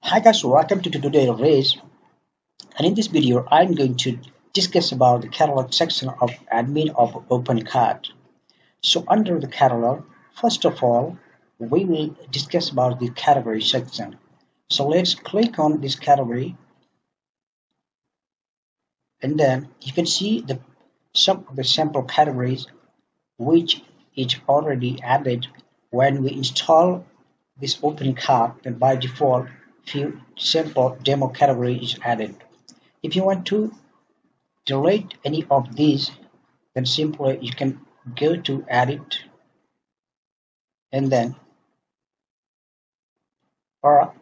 Hi guys, welcome to today's race, and in this video I'm going to discuss about the catalog section of admin of OpenCart. So under the catalog, first of all, we will discuss about the category section. So let's click on this category, and then you can see some of the sample categories which is already added when we install this OpenCart. Then by default, few sample demo category is added. If you want to delete any of these, then simply you can go to edit and then or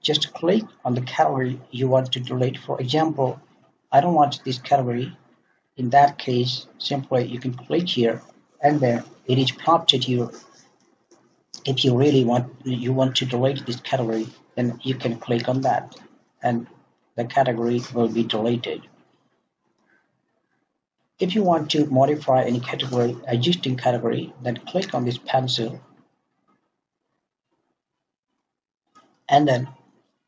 just click on the category you want to delete. For example, I don't want this category. In that case, simply you can click here and then it is prompted you. If you really want to delete this category, then you can click on that and the category will be deleted. If you want to modify any category, existing category, then click on this pencil and then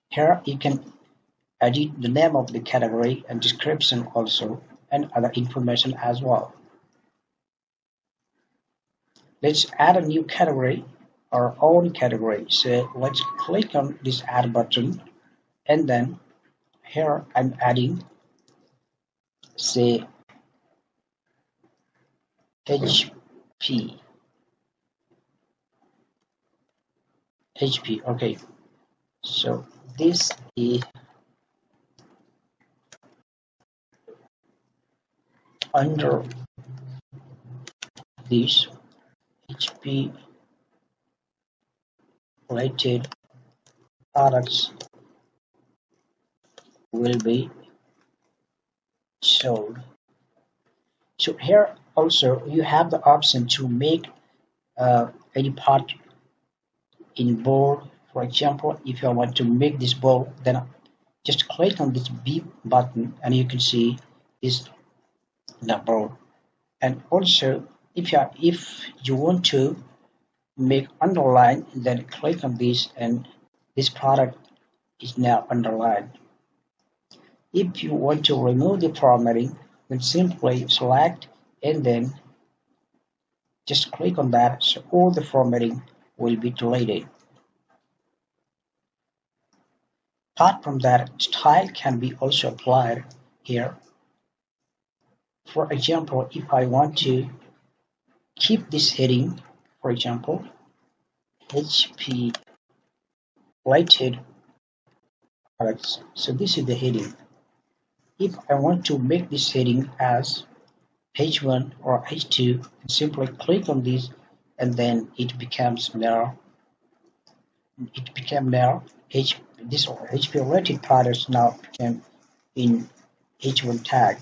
here you can edit the name of the category and description also and other information as well. Let's add a new category, our own category. So let's click on this add button and then here I'm adding say HP. Okay. So this is under this HP related products will be sold. So here also you have the option to make any part in bold. For example, if you want to make this bold, then just click on this B button and you can see this bold. And also if you want to make underline, then click on this and this product is now underlined. If you want to remove the formatting, then simply select and then just click on that, so all the formatting will be deleted. Apart from that, style can be also applied here. For example, if I want to keep this heading, for example, HP related products. So this is the heading. If I want to make this heading as H1 or H2, simply click on this and then it becomes now this HP related products now became in H1 tag.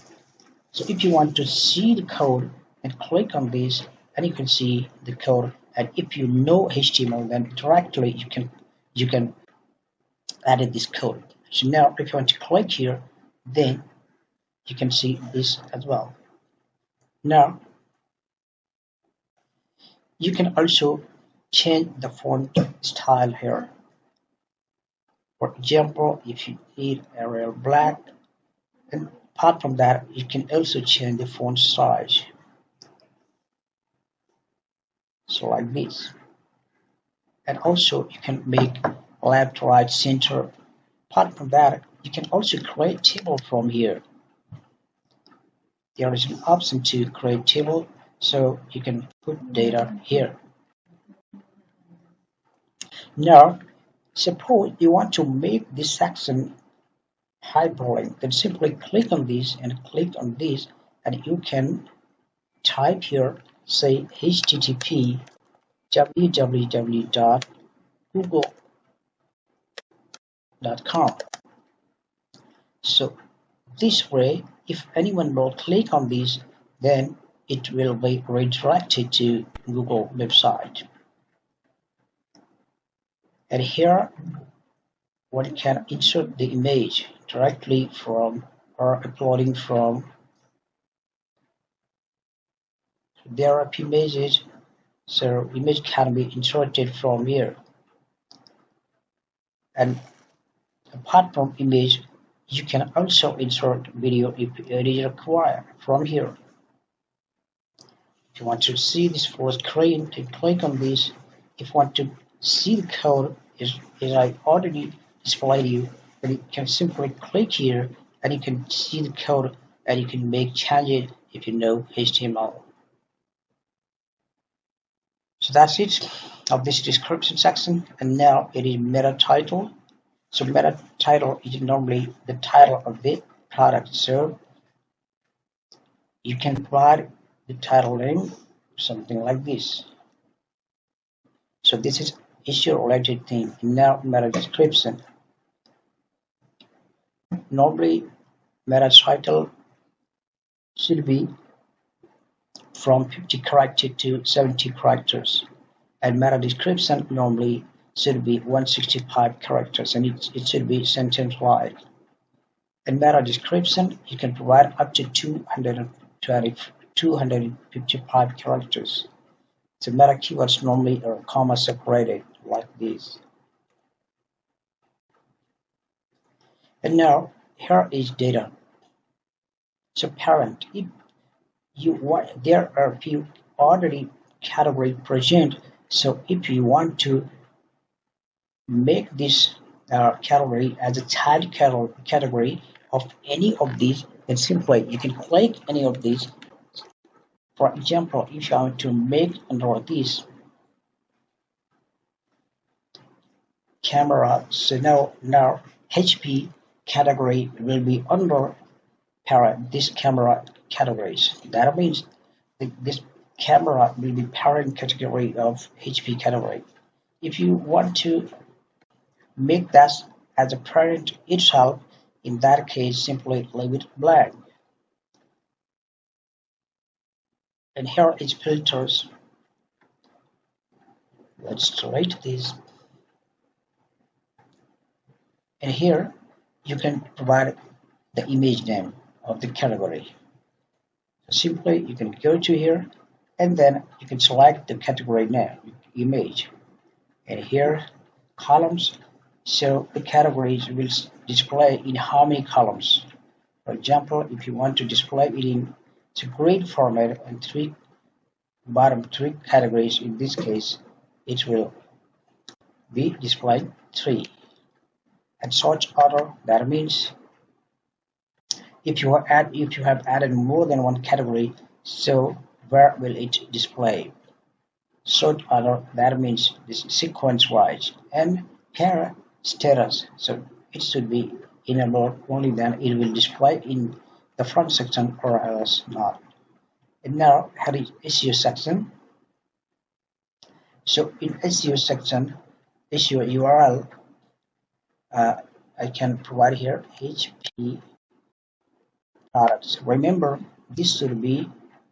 So if you want to see the code, and click on this and you can see the code, and if you know HTML, then directly you can add this code. So now if you want to click here, then you can see this as well. Now you can also change the font style here. For example, if you need Arial black, and apart from that, you can also change the font size. So like this. And also you can make left, right, center. Apart from that, you can also create table from here. There is an option to create table, so you can put data here. Now, suppose you want to make this section hyperlink, then simply click on this and click on this, and you can type here, say http www.google.com. So this way, if anyone will click on this, then it will be redirected to Google website. And here one can insert the image directly from or uploading from. There are images So image can be inserted from here. And apart from image, you can also insert video if it is required from here. If you want to see this full screen, you click on this. If you want to see the code, as I already displayed you, then you can simply click here and you can see the code and you can make changes if you know HTML. So that's it of this description section. And now it is meta title. So meta title is normally the title of the product. So you can provide the title name, something like this. So this is issue related thing. Now meta description. Normally meta title should be from 50 characters to 70 characters. And meta description normally should be 165 characters and it should be sentence-like. In meta description, you can provide up to 255 characters. So meta keywords normally are comma separated like this. And now here is data. So parent, if you want, there are a few already category present. So if you want to make this category as a child category of any of these, then simply you can click any of these. For example, if you want to make under this camera, so now HP category will be under parent this camera categories. That means this camera will be parent category of HP category. If you want to make that as a parent itself, in that case simply leave it blank. And here is filters. Let's delete this. And here you can provide the image name of the category. Simply you can go to here and then you can select the category name, image. And here columns, so the categories will display in how many columns. For example, if you want to display it in grid format and bottom three categories, in this case it will be displayed 3. And sort order, that means if you have added more than one category, so where will it display? Sort order, that means this sequence wise. And here status, so it should be enabled, only then it will display in the front section or else not. And now here is issue section. So in issue section, issue URL, I can provide here HP products. Remember, this should be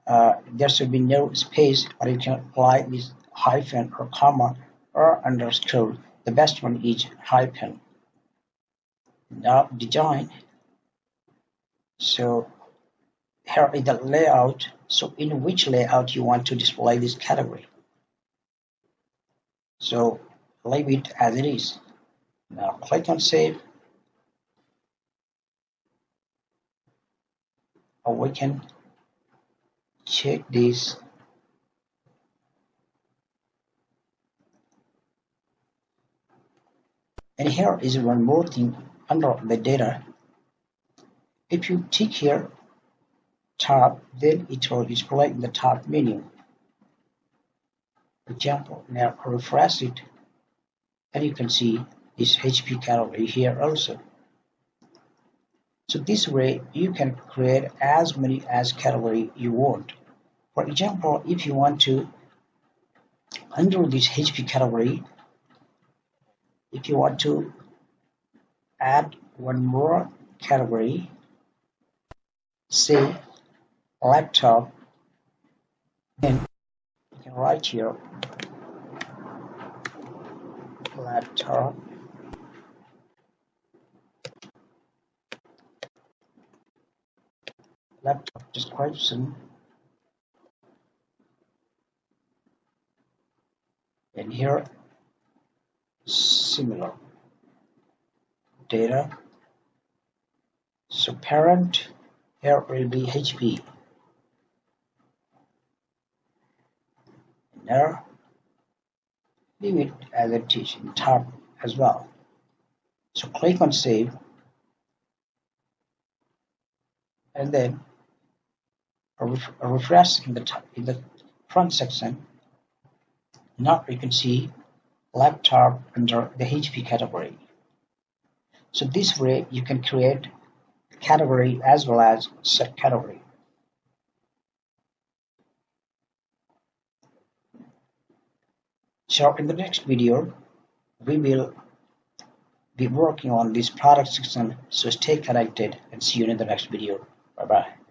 there should be no space, or you can apply this hyphen or comma or underscore. The best one is hyphen. Now design. So here is the layout. So in which layout you want to display this category. So leave it as it is. Now click on save. Or we can check this. And here is one more thing under the data. If you tick here tab, then it will display in the top menu. For example, now refresh it and you can see this HP category here also. So this way you can create as many as category you want. For example, if you want to under this HP category, if you want to add one more category, say laptop, then you can write here laptop description, and here similar data. So parent here will be HP. And there leave it as it is in top as well. So click on save and then refresh in the top, in the front section. Now you can see laptop under the HP category. So this way you can create category as well as subcategory. So in the next video we will be working on this product section, so stay connected and see you in the next video. Bye bye.